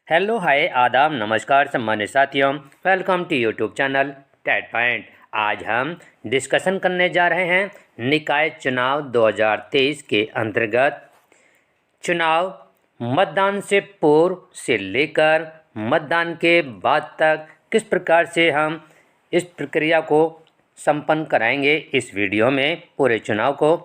Hello hi आदाब नमस्कार सम्मान्य साथियों, welcome to YouTube channel TET point. आज हम डिस्कशन करने जा रहे हैं निकाय चुनाव 2023 के अंतर्गत चुनाव मतदान से पूर्व से लेकर मतदान के बाद तक किस प्रकार से हम इस प्रक्रिया को संपन्न कराएंगे इस वीडियो में पूरे चुनाव को।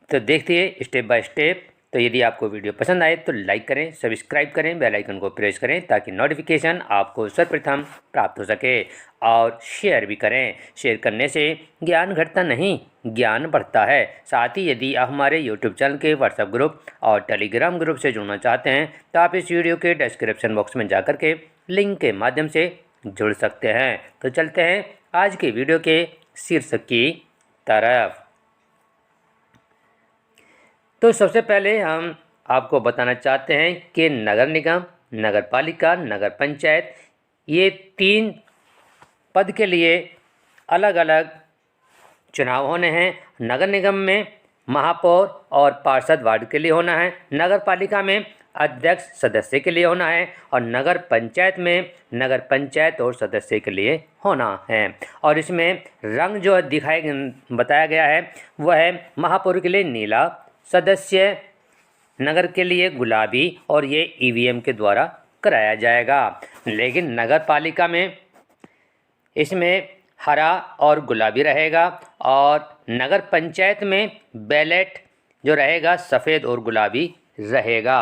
तो देखिए स्टेप बाय स्टेप। तो यदि आपको वीडियो पसंद आए तो लाइक करें, सब्सक्राइब करें, बेल आइकन को प्रेस करें ताकि नोटिफिकेशन आपको सर्वप्रथम प्राप्त हो सके, और शेयर भी करें। शेयर करने से ज्ञान घटता नहीं, ज्ञान बढ़ता है। साथ ही यदि आप हमारे यूट्यूब चैनल के व्हाट्सएप ग्रुप और टेलीग्राम ग्रुप से जुड़ना चाहते हैं तो आप इस वीडियो के डिस्क्रिप्शन बॉक्स में जाकर के लिंक के माध्यम से जुड़ सकते हैं। तो चलते हैं आज के वीडियो के शीर्षक की तरफ। तो सबसे पहले हम आपको बताना चाहते हैं कि नगर निगम, नगर पालिका, नगर पंचायत, ये 3 पद के लिए अलग अलग चुनाव होने हैं। नगर निगम में महापौर और पार्षद वार्ड के लिए होना है, नगर पालिका में अध्यक्ष सदस्य के लिए होना है, और नगर पंचायत में नगर पंचायत और सदस्य के लिए होना है। और इसमें रंग जो बताया गया है वह है महापौर के लिए नीला, सदस्य नगर के लिए गुलाबी, और ये ईवीएम के द्वारा कराया जाएगा। लेकिन नगर पालिका में इसमें हरा और गुलाबी रहेगा, और नगर पंचायत में बैलेट जो रहेगा सफ़ेद और गुलाबी रहेगा।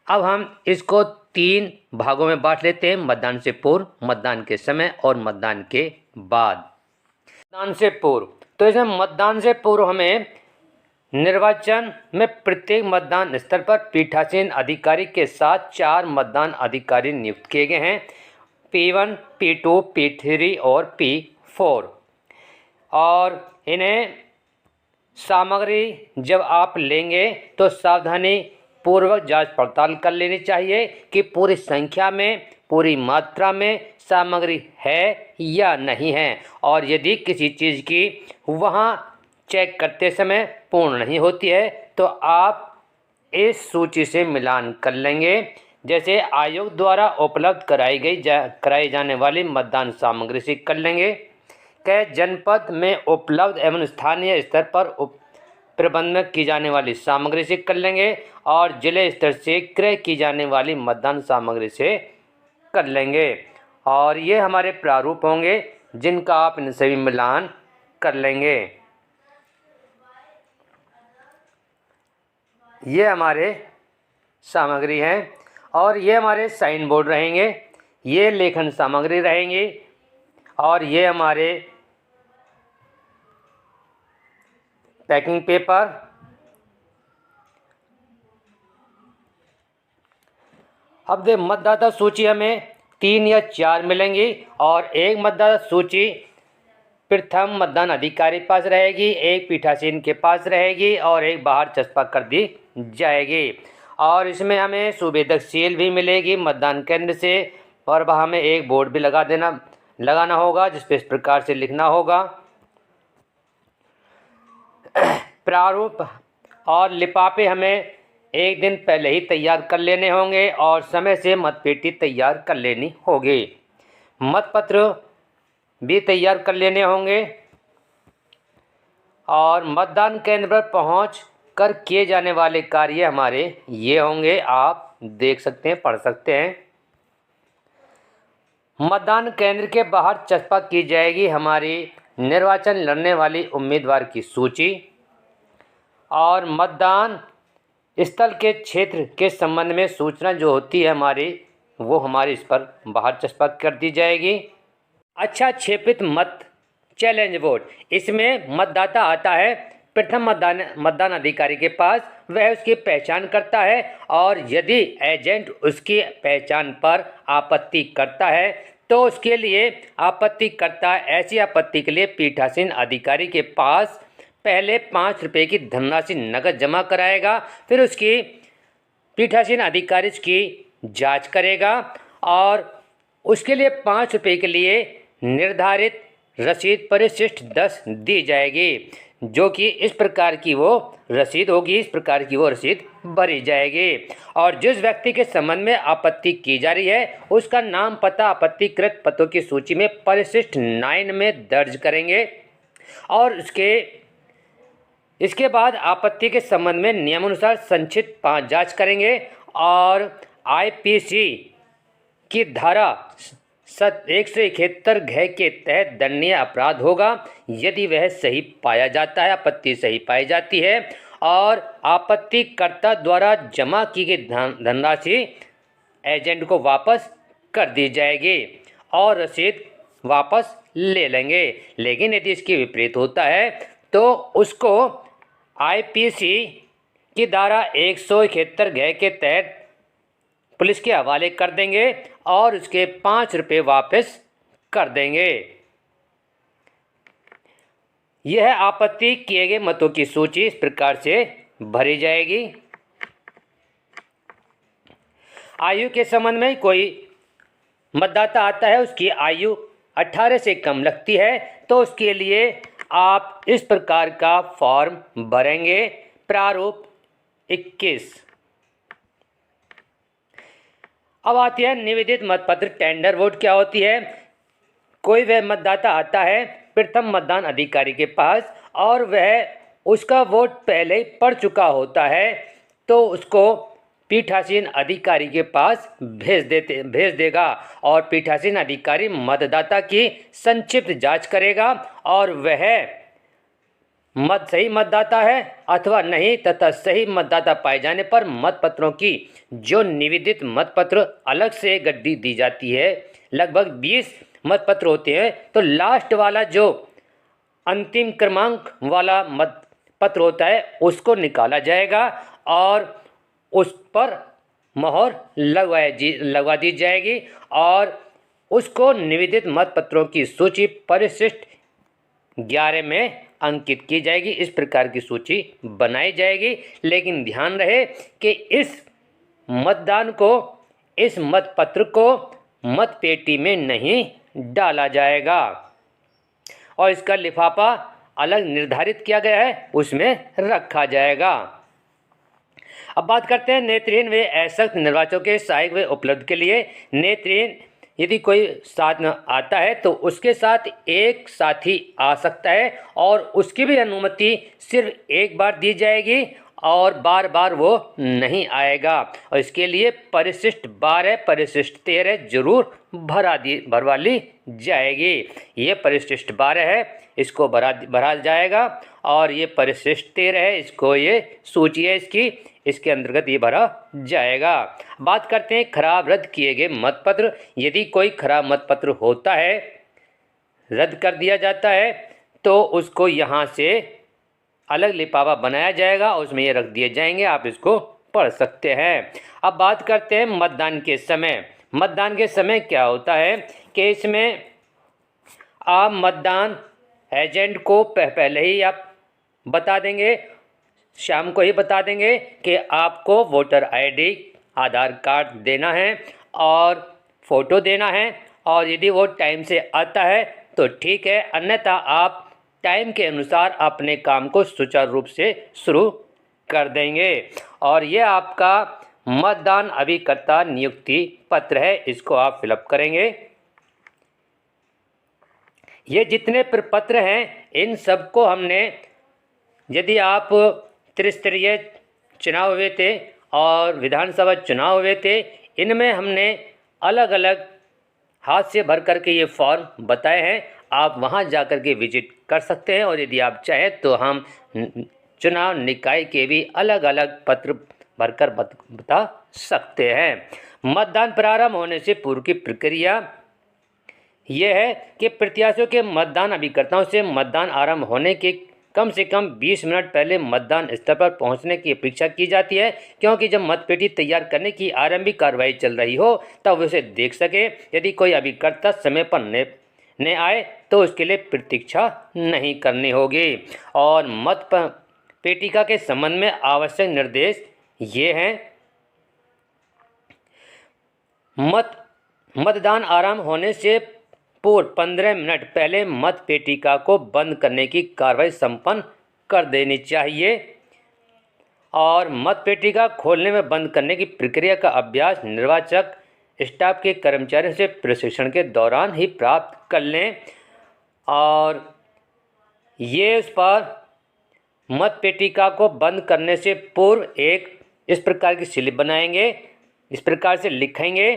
अब हम इसको 3 भागों में बांट लेते हैं: मतदान से पूर्व, मतदान के समय और मतदान के बाद। मतदान से पूर्व, तो इसमें मतदान से पूर्व हमें निर्वाचन में प्रत्येक मतदान स्थल पर पीठासीन अधिकारी के साथ 4 मतदान अधिकारी नियुक्त किए गए हैं, P1, P2, P3 और P4। और इन्हें सामग्री जब आप लेंगे तो सावधानी पूर्वक जांच पड़ताल कर लेनी चाहिए कि पूरी संख्या में, पूरी मात्रा में सामग्री है या नहीं है। और यदि किसी चीज़ की वहाँ चेक करते समय पूर्ण नहीं होती है तो आप इस सूची से मिलान कर लेंगे। जैसे आयोग द्वारा उपलब्ध कराई जाने वाली मतदान सामग्री से कर लेंगे, कि जनपद में उपलब्ध एवं स्थानीय स्तर पर प्रबंधन की जाने वाली सामग्री से कर लेंगे, और जिले स्तर से क्रय की जाने वाली मतदान सामग्री से कर लेंगे। और ये हमारे प्रारूप होंगे जिनका आप इनसे भी मिलान कर लेंगे। ये हमारे सामग्री हैं, और ये हमारे साइन बोर्ड रहेंगे, ये लेखन सामग्री रहेंगी, और ये हमारे पैकिंग पेपर। अब देख, मतदाता सूची हमें 3 या 4 मिलेंगी, और एक मतदाता सूची प्रथम मतदान अधिकारी के पास रहेगी, एक पीठासीन के पास रहेगी, और एक बाहर चस्पा कर दी जाएगी। और इसमें हमें सुवेदक सील भी मिलेगी मतदान केंद्र से, और वह हमें एक बोर्ड भी लगाना होगा जिस पे इस प्रकार से लिखना होगा। प्रारूप और लिफाफे हमें एक दिन पहले ही तैयार कर लेने होंगे, और समय से मतपेटी तैयार कर लेनी होगी। मतपत्र भी तैयार कर लेने होंगे, और मतदान केंद्र पर पहुंच कर किए जाने वाले कार्य हमारे ये होंगे, आप देख सकते हैं, पढ़ सकते हैं। मतदान केंद्र के बाहर चस्पा की जाएगी हमारी निर्वाचन लड़ने वाली उम्मीदवार की सूची, और मतदान स्थल के क्षेत्र के संबंध में सूचना जो होती है हमारी, वो हमारी इस पर बाहर चस्पा कर दी जाएगी। अच्छा क्षेपित मत चैलेंज वोट, इसमें मतदाता आता है प्रथम मतदान अधिकारी के पास, वह उसकी पहचान करता है, और यदि एजेंट उसकी पहचान पर आपत्ति करता है तो उसके लिए ऐसी आपत्ति के लिए पीठासीन अधिकारी के पास पहले 5 रुपये की धनराशि नकद जमा कराएगा। फिर उसकी पीठासीन अधिकारी की जांच करेगा, और उसके लिए 5 रुपये के लिए निर्धारित रसीद परिशिष्ट 10 दी जाएगी। जो कि इस प्रकार की वो रसीद होगी, इस प्रकार की वो रसीद भरी जाएगी। और जिस व्यक्ति के संबंध में आपत्ति की जा रही है उसका नाम पता आपत्तिकृत पतों की सूची में परिशिष्ट 9 में दर्ज करेंगे। और इसके बाद आपत्ति के संबंध में नियमानुसार संचित जांच करेंगे और आईपीसी की धारा 171 घ के तहत दंडनीय अपराध होगा यदि वह सही पाया जाता है, आपत्ति सही पाई जाती है और आपत्तिकर्ता द्वारा जमा की गई धनराशि एजेंट को वापस कर दी जाएगी और रसीद वापस ले लेंगे। लेकिन यदि इसके विपरीत होता है तो उसको आईपीसी की धारा 171 घ के तहत पुलिस के हवाले कर देंगे और उसके 5 रुपये वापस कर देंगे। यह आपत्ति किए गए मतों की सूची इस प्रकार से भरी जाएगी। आयु के संबंध में कोई मतदाता आता है, उसकी आयु 18 से कम लगती है तो उसके लिए आप इस प्रकार का फॉर्म भरेंगे। प्रारूप 21। अब आती है निवेदित मतपत्र टेंडर वोट क्या होती है। कोई वह मतदाता आता है प्रथम मतदान अधिकारी के पास और वह उसका वोट पहले ही पड़ चुका होता है तो उसको पीठासीन अधिकारी के पास भेज देगा और पीठासीन अधिकारी मतदाता की संक्षिप्त जांच करेगा और वह सही मतदाता है अथवा नहीं तथा सही मतदाता पाए जाने पर मतपत्रों की जो निवेदित मतपत्र अलग से गड्डी दी जाती है, लगभग 20 मतपत्र होते हैं, तो लास्ट वाला जो अंतिम क्रमांक वाला मतपत्र होता है उसको निकाला जाएगा और उस पर मोहर लगवा दी जाएगी और उसको निवेदित मतपत्रों की सूची परिशिष्ट 11 में अंकित की जाएगी। इस प्रकार की सूची बनाई जाएगी। लेकिन ध्यान रहे कि इस मतपत्र को मतपेटी में नहीं डाला जाएगा और इसका लिफाफा अलग निर्धारित किया गया है, उसमें रखा जाएगा। अब बात करते हैं नेत्रहीन व असक्त निर्वाचकों के सहायक व उपलब्ध के लिए। नेत्रहीन यदि कोई साथ में आता है तो उसके साथ एक साथी आ सकता है और उसकी भी अनुमति सिर्फ एक बार दी जाएगी और बार बार वो नहीं आएगा। और इसके लिए परिशिष्ट 12 परिशिष्ट 13 जरूर भरवा ली जाएगी। ये परिशिष्ट 12 है, इसको भरा जाएगा और ये परिशिष्ट 13 है, इसको ये सूची है इसके अंतर्गत ये भरा जाएगा। बात करते हैं खराब रद्द किए गए मतपत्र। यदि कोई खराब मतपत्र होता है, रद्द कर दिया जाता है तो उसको यहाँ से अलग लिफाफा बनाया जाएगा और उसमें ये रख दिए जाएंगे, आप इसको पढ़ सकते हैं। अब बात करते हैं मतदान के समय। मतदान के समय क्या होता है कि इसमें आप मतदान एजेंट को पहले ही आप बता देंगे, शाम को ही बता देंगे कि आपको वोटर आईडी, आधार कार्ड देना है और फ़ोटो देना है और यदि वो टाइम से आता है तो ठीक है, अन्यथा आप टाइम के अनुसार अपने काम को सुचारू रूप से शुरू कर देंगे। और ये आपका मतदान अभिकर्ता नियुक्ति पत्र है, इसको आप फिलअप करेंगे। ये जितने प्रपत्र हैं इन सबको हमने, यदि आप त्रिस्तरीय चुनाव हुए थे और विधानसभा चुनाव हुए थे, इनमें हमने अलग अलग हाथ से भर करके ये फॉर्म बताए हैं। आप वहां जाकर के विजिट कर सकते हैं और यदि आप चाहें तो हम चुनाव निकाय के भी अलग अलग पत्र भरकर बता सकते हैं। मतदान प्रारंभ होने से पूर्व की प्रक्रिया यह है कि प्रत्याशियों के मतदान अभिकर्ताओं से मतदान आरंभ होने के कम से कम 20 मिनट पहले मतदान स्थल पर पहुंचने की अपेक्षा की जाती है, क्योंकि जब मतपेटी तैयार करने की आरंभिक कार्रवाई चल रही हो तब उसे देख सके। यदि कोई अभिकर्ता समय पर न आए तो उसके लिए प्रतीक्षा नहीं करनी होगी। और पेटिका के संबंध में आवश्यक निर्देश ये हैं। मतदान आरंभ होने से पूर्व 15 मिनट पहले मत पेटिका को बंद करने की कार्रवाई संपन्न कर देनी चाहिए। और मतपेटी का खोलने में बंद करने की प्रक्रिया का अभ्यास निर्वाचक स्टाफ के कर्मचारियों से प्रशिक्षण के दौरान ही प्राप्त कर लें। और ये उस पर मतपेटिका को बंद करने से पूर्व एक इस प्रकार की स्लिप बनाएंगे, इस प्रकार से लिखेंगे,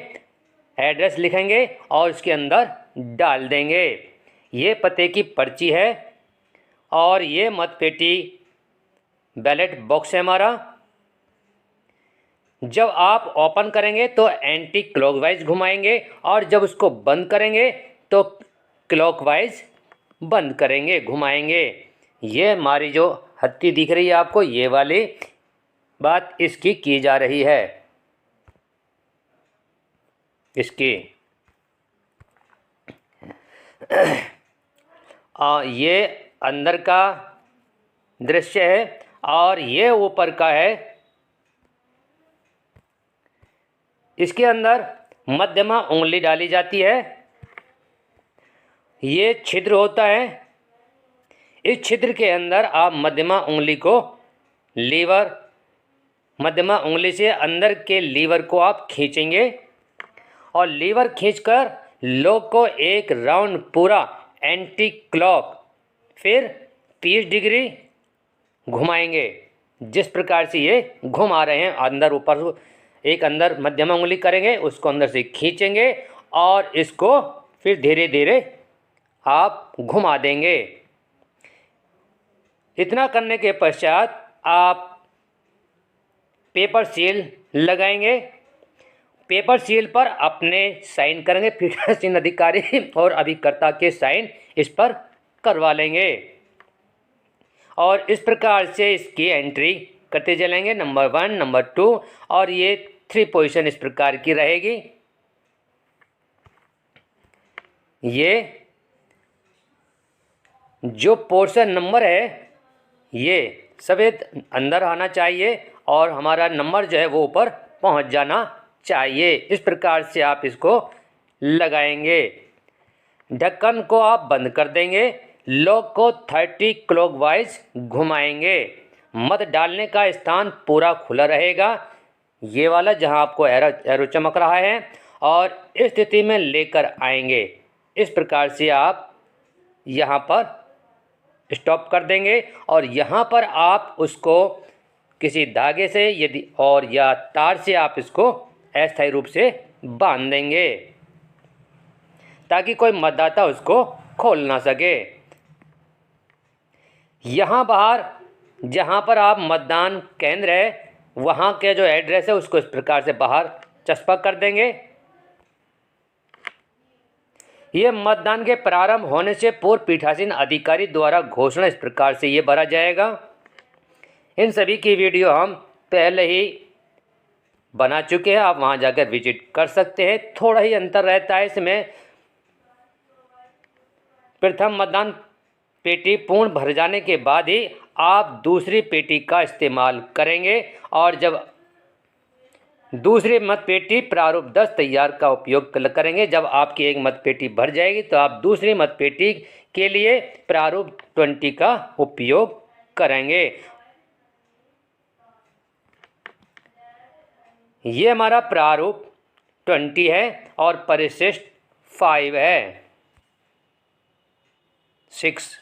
एड्रेस लिखेंगे और उसके अंदर डाल देंगे। ये पते की पर्ची है और ये मतपेटी बैलेट बॉक्स है हमारा। जब आप ओपन करेंगे तो एंटी क्लॉकवाइज घुमाएंगे और जब उसको बंद करेंगे तो क्लॉकवाइज बंद करेंगे, घुमाएंगे। ये हमारी जो हत्ती दिख रही है आपको, ये वाली बात इसकी की जा रही है, इसकी। ये अंदर का दृश्य है और ये ऊपर का है। इसके अंदर मध्यमा उंगली डाली जाती है। ये छिद्र होता है। इस छिद्र के अंदर आप मध्यमा उंगली को लीवर, मध्यमा उंगली से अंदर के लीवर को आप खींचेंगे और लीवर खींचकर लॉक को एक राउंड पूरा एंटी क्लॉक फिर 30 डिग्री घुमाएंगे। जिस प्रकार से ये घुमा रहे हैं, अंदर ऊपर एक अंदर मध्यमा उंगली करेंगे, उसको अंदर से खींचेंगे और इसको फिर धीरे धीरे आप घुमा देंगे। इतना करने के पश्चात आप पेपर सील लगाएंगे। पेपर सील पर अपने साइन करेंगे, पीठासीन अधिकारी और अभिकर्ता के साइन इस पर करवा लेंगे और इस प्रकार से इसकी एंट्री करते चलेंगे, नंबर 1, नंबर 2 और ये 3 पोजीशन इस प्रकार की रहेगी। ये जो पोर्शन नंबर है ये सफ़ेद अंदर आना चाहिए और हमारा नंबर जो है वो ऊपर पहुंच जाना चाहिए। इस प्रकार से आप इसको लगाएंगे। ढक्कन को आप बंद कर देंगे। लॉक को 30 क्लॉकवाइज घुमाएंगे। मत डालने का स्थान पूरा खुला रहेगा, ये वाला जहां आपको एरो चमक रहा है, और इस स्थिति में लेकर आएंगे। इस प्रकार से आप यहाँ पर स्टॉप कर देंगे और यहाँ पर आप उसको किसी धागे से यदि और या तार से आप इसको अस्थायी रूप से बांध देंगे ताकि कोई मतदाता उसको खोल ना सके। यहाँ बाहर जहाँ पर आप मतदान केंद्र है वहाँ के जो एड्रेस है उसको इस प्रकार से बाहर चस्पा कर देंगे। ये मतदान के प्रारंभ होने से पूर्व पीठासीन अधिकारी द्वारा घोषणा इस प्रकार से ये भरा जाएगा। इन सभी की वीडियो हम पहले ही बना चुके हैं, आप वहाँ जाकर विजिट कर सकते हैं। थोड़ा ही अंतर रहता है इसमें। प्रथम मतदान पेटी पूर्ण भर जाने के बाद ही आप दूसरी पेटी का इस्तेमाल करेंगे और जब दूसरी मतपेटी प्रारूप 10 तैयार का उपयोग करेंगे। जब आपकी एक मतपेटी भर जाएगी तो आप दूसरी मतपेटी के लिए प्रारूप 20 का उपयोग करेंगे। ये हमारा प्रारूप 20 है और परिशिष्ट 5 है, 6।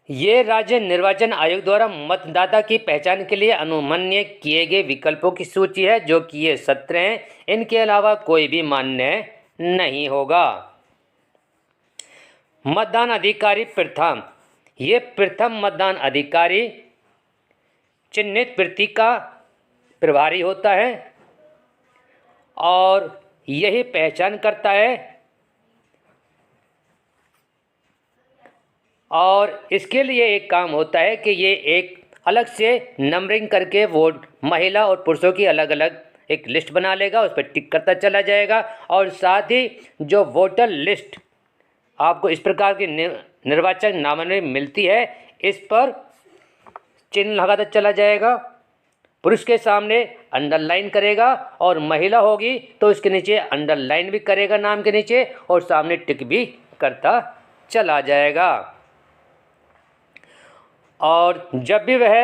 ये राज्य निर्वाचन आयोग द्वारा मतदाता की पहचान के लिए अनुमन्य किए गए विकल्पों की सूची है, जो कि ये 17 हैं। इनके अलावा कोई भी मान्य नहीं होगा। मतदान अधिकारी प्रथम, ये प्रथम मतदान अधिकारी चिन्हित प्रतीक का प्रभारी होता है और यही पहचान करता है और इसके लिए एक काम होता है कि ये एक अलग से नंबरिंग करके वोट महिला और पुरुषों की अलग अलग एक लिस्ट बना लेगा, उस पर टिक करता चला जाएगा और साथ ही जो वोटर लिस्ट आपको इस प्रकार की निर्वाचक नामावली मिलती है इस पर चिन्ह लगाता चला जाएगा। पुरुष के सामने अंडरलाइन करेगा और महिला होगी तो इसके नीचे अंडरलाइन भी करेगा नाम के नीचे और सामने टिक भी करता चला जाएगा। और जब भी वह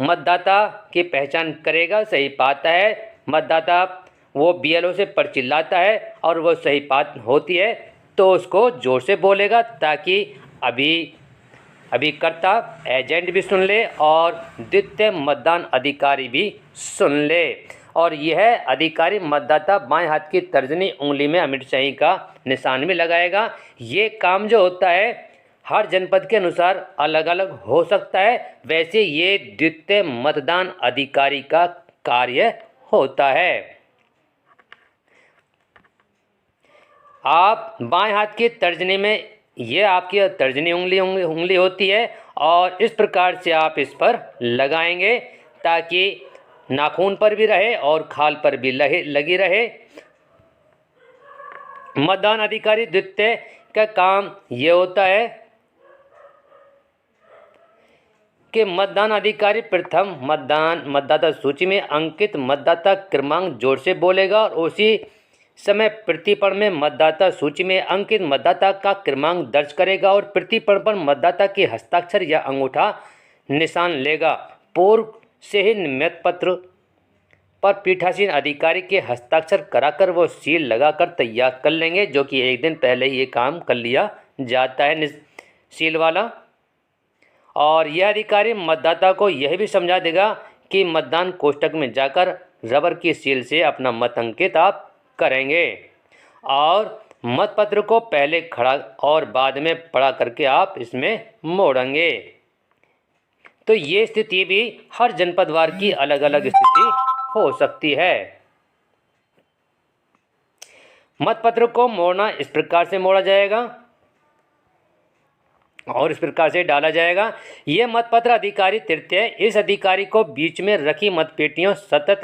मतदाता की पहचान करेगा, सही पाता है, मतदाता वो बीएलओ से पर्ची लाता है और वो सही बात होती है तो उसको जोर से बोलेगा ताकि अभिकर्ता एजेंट भी सुन ले और द्वितीय मतदान अधिकारी भी सुन ले। और यह अधिकारी मतदाता बाएं हाथ की तर्जनी उंगली में अमिट शाही का निशान भी लगाएगा। ये काम जो होता है हर जनपद के अनुसार अलग अलग हो सकता है, वैसे ये द्वितीय मतदान अधिकारी का कार्य होता है। आप बाएं हाथ की तर्जनी में ये आपकी तर्जनी उंगली होती है और इस प्रकार से आप इस पर लगाएंगे ताकि नाखून पर भी रहे और खाल पर भी लगी रहे। मतदान अधिकारी द्वितीय का काम ये होता है कि मतदान अधिकारी प्रथम मतदाता सूची में अंकित मतदाता क्रमांक जोर से बोलेगा और उसी समय प्रतिपण में मतदाता सूची में अंकित मतदाता का क्रमांक दर्ज करेगा और प्रतिपण पर मतदाता के हस्ताक्षर या अंगूठा निशान लेगा। पूर्व से ही नियत पत्र पर पीठासीन अधिकारी के हस्ताक्षर कराकर वो सील लगाकर तैयार कर लेंगे, जो कि एक दिन पहले ही ये काम कर लिया जाता है सील वाला। और यह अधिकारी मतदाता को यह भी समझा देगा कि मतदान कोष्ठक में जाकर रबर की सील से अपना मत अंकित आप करेंगे और मतपत्र को पहले खड़ा और बाद में पढ़ा करके आप इसमें मोड़ेंगे। तो ये स्थिति भी हर जनपदवार की अलग अलग स्थिति हो सकती है। मतपत्र को मोड़ना इस प्रकार से मोड़ा जाएगा और इस प्रकार से डाला जाएगा। ये मतपत्र अधिकारी तृतीय, इस अधिकारी को बीच में रखी मतपेटियों सतत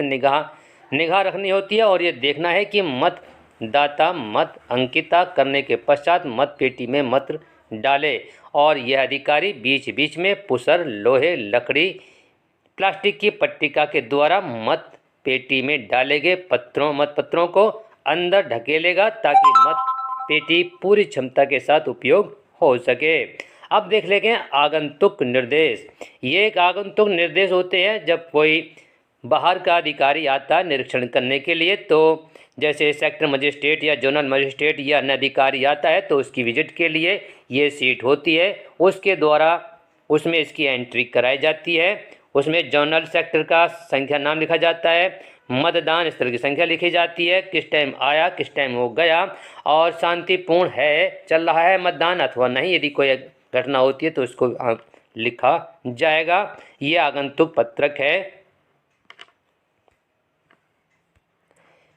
निगाह रखनी होती है और ये देखना है कि मतदाता मत अंकिता करने के पश्चात मतपेटी में मत डाले। और यह अधिकारी बीच बीच में पुसर, लोहे, लकड़ी, प्लास्टिक की पट्टिका के द्वारा मतपेटी में डाले गए मतपत्रों को अंदर ढकेलेगा ताकि मतपेटी पूरी क्षमता के साथ उपयोग हो सके। अब देख लेंगे आगंतुक निर्देश। ये एक आगंतुक निर्देश होते हैं जब कोई बाहर का अधिकारी आता है निरीक्षण करने के लिए, तो जैसे सेक्टर मजिस्ट्रेट या जोनल मजिस्ट्रेट या अन्य अधिकारी आता है तो उसकी विजिट के लिए ये सीट होती है, उसके द्वारा उसमें इसकी एंट्री कराई जाती है। उसमें जोनल सेक्टर का संख्या नाम लिखा जाता है, मतदान स्थल की संख्या लिखी जाती है, किस टाइम आया किस टाइम हो गया और शांतिपूर्ण है चल रहा है मतदान अथवा नहीं, यदि कोई घटना होती है तो उसको लिखा जाएगा। ये आगंतुक पत्रक है।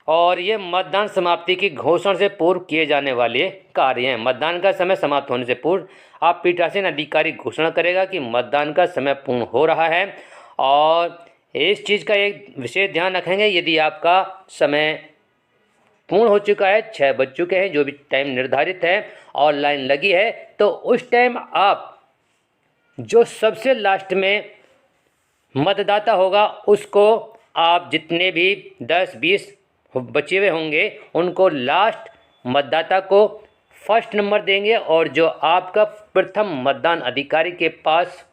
और ये मतदान समाप्ति की घोषणा से पूर्व किए जाने वाले कार्य हैं। मतदान का समय समाप्त होने से पूर्व आप पीठासीन अधिकारी घोषणा करेगा कि मतदान का समय पूर्ण हो रहा है। और इस चीज़ का एक विशेष ध्यान रखेंगे, यदि आपका समय पूर्ण हो चुका है, 6 बज चुके हैं, जो भी टाइम निर्धारित है और लाइन लगी है, तो उस टाइम आप जो सबसे लास्ट में मतदाता होगा उसको आप जितने भी 10-20 बचे हुए होंगे उनको लास्ट मतदाता को फर्स्ट नंबर देंगे और जो आपका प्रथम मतदान अधिकारी के पास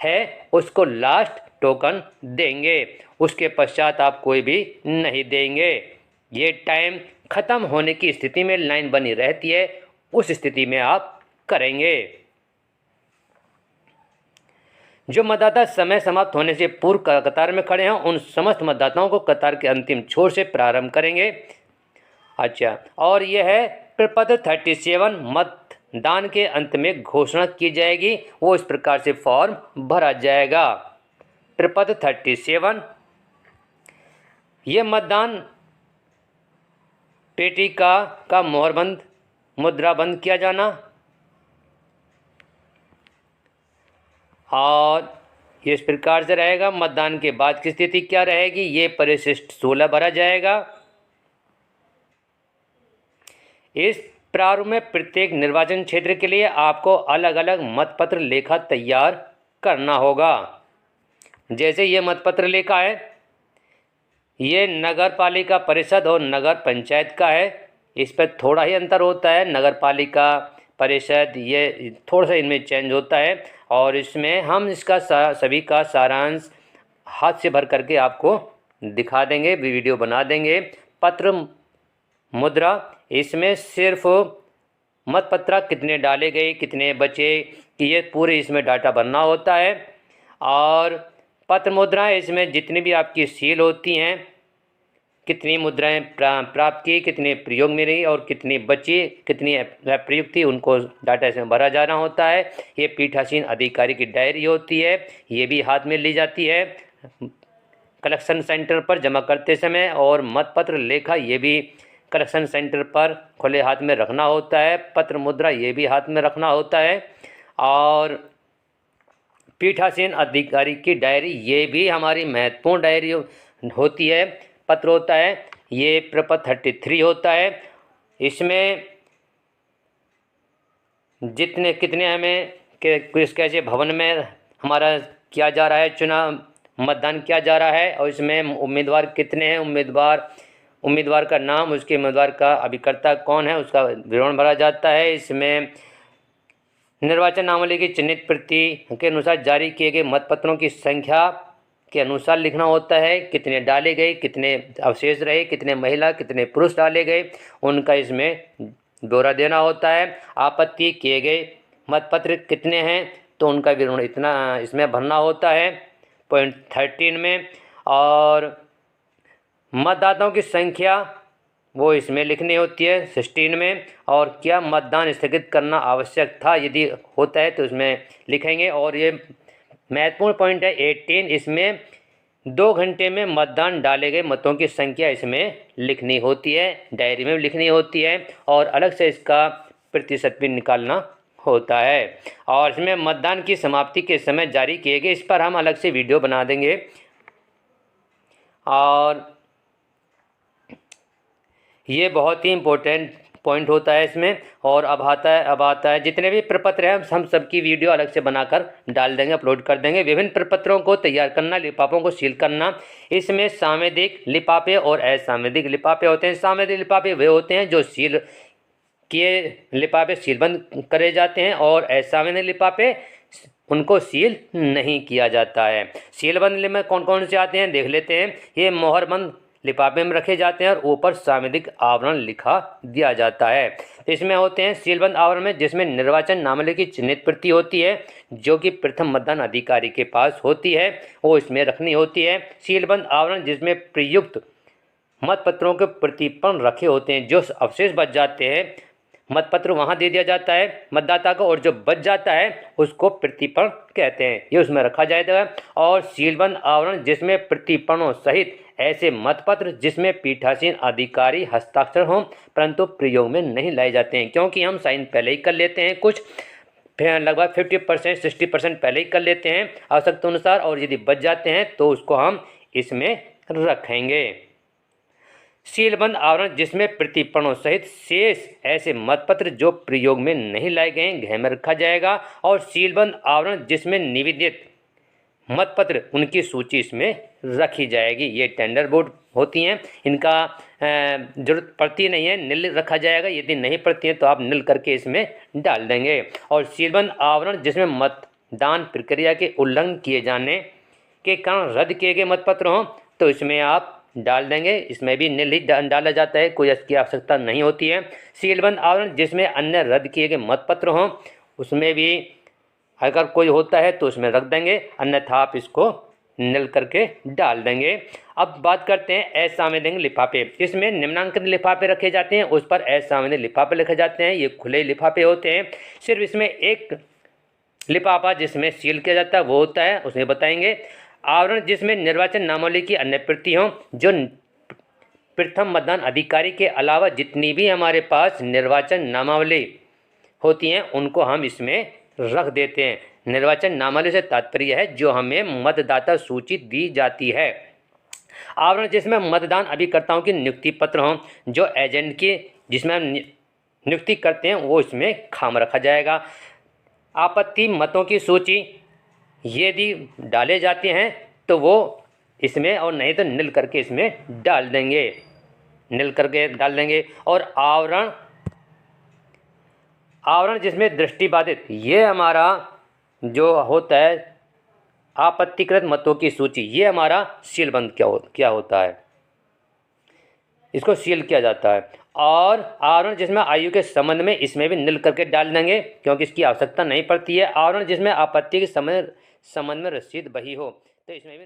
है उसको लास्ट टोकन देंगे। उसके पश्चात आप कोई भी नहीं देंगे। ये टाइम ख़त्म होने की स्थिति में लाइन बनी रहती है, उस स्थिति में आप करेंगे। जो मतदाता समय समाप्त होने से पूर्व कतार में खड़े हैं उन समस्त मतदाताओं को कतार के अंतिम छोर से प्रारंभ करेंगे। अच्छा, और यह है प्रपत्र 37 मतदान के अंत में घोषणा की जाएगी, वो इस प्रकार से फॉर्म भरा जाएगा। प्रपत्र 37 ये मतदान पेटी का मोहरबंद मुद्राबंद किया जाना और इस प्रकार से रहेगा। मतदान के बाद की स्थिति क्या रहेगी, ये परिशिष्ट 16 भरा जाएगा। इस प्रारूप में प्रत्येक निर्वाचन क्षेत्र के लिए आपको अलग अलग मतपत्र लेखा तैयार करना होगा। जैसे ये मतपत्र लेखा है, ये नगर पालिका परिषद और नगर पंचायत का है। इस पर थोड़ा ही अंतर होता है। नगर पालिका परिषद ये थोड़ा सा इनमें चेंज होता है और इसमें हम इसका सभी का सारांश हाथ से भर करके आपको दिखा देंगे, वीडियो बना देंगे। पत्र मुद्रा, इसमें सिर्फ मतपत्र कितने डाले गए, कितने बचे, ये पूरे इसमें डाटा भरना होता है। और पत्र मुद्रा, इसमें जितनी भी आपकी सील होती हैं, कितनी मुद्राएं प्राप्त की, कितने प्रयोग में रही और कितनी बची, कितनी प्रयुक्त थी, उनको डाटा इसमें भरा जाना होता है। ये पीठासीन अधिकारी की डायरी होती है, ये भी हाथ में ली जाती है कलेक्शन सेंटर पर जमा करते समय। और मतपत्र लेखा, ये भी कलेक्शन सेंटर पर खुले हाथ में रखना होता है। पत्र मुद्रा, ये भी हाथ में रखना होता है। और पीठासीन अधिकारी की डायरी, ये भी हमारी महत्वपूर्ण डायरी होती है, पत्र होता है। ये प्रपत्र 33 होता है। इसमें जितने कितने हमें कैसे भवन में हमारा किया जा रहा है, चुनाव मतदान किया जा रहा है, और इसमें उम्मीदवार कितने हैं, उम्मीदवार का नाम, उसके उम्मीदवार का अभिकर्ता कौन है, उसका विवरण भरा जाता है। इसमें निर्वाचन नामावली की चिन्हित प्रति के अनुसार जारी किए गए मतपत्रों की संख्या के अनुसार लिखना होता है। कितने डाले गए, कितने अवशेष रहे, कितने महिला कितने पुरुष डाले गए, उनका इसमें ब्यौरा देना होता है। आपत्ति किए गए मतपत्र कितने हैं, तो उनका विवरण इतना इसमें भरना होता है पॉइंट 13 में। और मतदाताओं की संख्या वो इसमें लिखनी होती है 16 में। और क्या मतदान स्थगित करना आवश्यक था, यदि होता है तो इसमें लिखेंगे। और ये महत्वपूर्ण पॉइंट है 18, इसमें 2 घंटे में मतदान डाले गए मतों की संख्या इसमें लिखनी होती है, डायरी में लिखनी होती है, और अलग से इसका प्रतिशत भी निकालना होता है। और इसमें मतदान की समाप्ति के समय जारी किए गए, इस पर हम अलग से वीडियो बना देंगे। और ये बहुत ही इम्पोर्टेंट पॉइंट होता है इसमें। और अब आता है जितने भी प्रपत्र हैं हम सबकी वीडियो अलग से बनाकर डाल देंगे, अपलोड कर देंगे। विभिन्न प्रपत्रों को तैयार करना, लिफाफों को सील करना, इसमें सांविधिक लिफाफे और असंवैधिक लिफाफे होते हैं। सांविधिक लिफाफे वे होते हैं जो सील किए लिफाफे सीलबंद करे जाते हैं, और असंवैधिक लिफाफे उनको सील नहीं किया जाता है। सीलबंद में कौन कौन से आते हैं देख लेते हैं। ये मोहरबंद लिफाफे में रखे जाते हैं और ऊपर सांविधिक आवरण लिखा दिया जाता है। इसमें होते हैं सीलबंद आवरण में, जिसमें निर्वाचन नामावली की चिन्हित प्रति होती है, जो कि प्रथम मतदान अधिकारी के पास होती है, वो इसमें रखनी होती है। सीलबंद आवरण जिसमें प्रयुक्त मतपत्रों के प्रतिपन्न रखे होते हैं, जो अवशेष बच जाते हैं मतपत्र वहाँ दे दिया जाता है मतदाता को, और जो बच जाता है उसको प्रतिपन्न कहते हैं, ये उसमें रखा जाएगा। और सीलबंद आवरण जिसमें प्रतिपन्नों सहित ऐसे मतपत्र जिसमें पीठासीन अधिकारी हस्ताक्षर हों परंतु प्रयोग में नहीं लाए जाते हैं, क्योंकि हम साइन पहले ही कर लेते हैं, कुछ लगभग 50% 60% पहले ही कर लेते हैं आवश्यकता अनुसार, और यदि बच जाते हैं तो उसको हम इसमें रखेंगे। सीलबंद आवरण जिसमें प्रतिपन्नों सहित शेष ऐसे मतपत्र जो प्रयोग में नहीं लाए गए गृह में रखा जाएगा। और सीलबंद आवरण जिसमें निवेदित मतपत्र उनकी सूची इसमें रखी जाएगी। ये टेंडर बोर्ड होती हैं, इनका जरूरत पड़ती नहीं है, नील रखा जाएगा। यदि नहीं पड़ती है तो आप नील करके इसमें डाल देंगे। और सीलबंद आवरण जिसमें मतदान प्रक्रिया के उल्लंघन किए जाने के कारण रद्द किए गए मतपत्र हों तो इसमें आप डाल देंगे, इसमें भी नील ही डाला जाता है, कोई इसकी आवश्यकता नहीं होती है। सीलबंद आवरण जिसमें अन्य रद्द किए गए मतपत्र हों उसमें भी अगर कोई होता है तो उसमें रख देंगे, अन्यथा आप इसको नील करके डाल देंगे। अब बात करते हैं असंवैधानिक लिफाफे। इसमें निम्नांकित लिफाफे रखे जाते हैं, उस पर असंवैधानिक लिफाफे लिखे जाते हैं। ये खुले लिफाफे होते हैं। सिर्फ इसमें एक लिफाफा जिसमें सील किया जाता है वो होता है, उसमें बताएंगे। आवरण जिसमें निर्वाचन नामावली की अन्य प्रति हों, जो प्रथम मतदान अधिकारी के अलावा जितनी भी हमारे पास निर्वाचन नामावली होती हैं उनको हम इसमें रख देते हैं। निर्वाचन नामावली से तात्पर्य है जो हमें मतदाता सूची दी जाती है। आवरण जिसमें मतदान अभिकर्ताओं की नियुक्ति पत्र हों, जो एजेंट की जिसमें हम नियुक्ति करते हैं वो इसमें खाम रखा जाएगा। आपत्ति मतों की सूची यदि डाले जाते हैं तो वो इसमें, और नहीं तो नील करके इसमें डाल देंगे, नील करके डाल देंगे। और आवरण, आवरण जिसमें दृष्टि बाधित, ये हमारा जो होता है आपत्तिकृत मतों की सूची, ये हमारा सीलबंद क्या होता है, इसको सील किया जाता है। और आवरण जिसमें आयु के संबंध में, इसमें भी नील करके डाल देंगे क्योंकि इसकी आवश्यकता नहीं पड़ती है। आवरण जिसमें आपत्ति के संबंध में रसीद बही हो, तो इसमें भी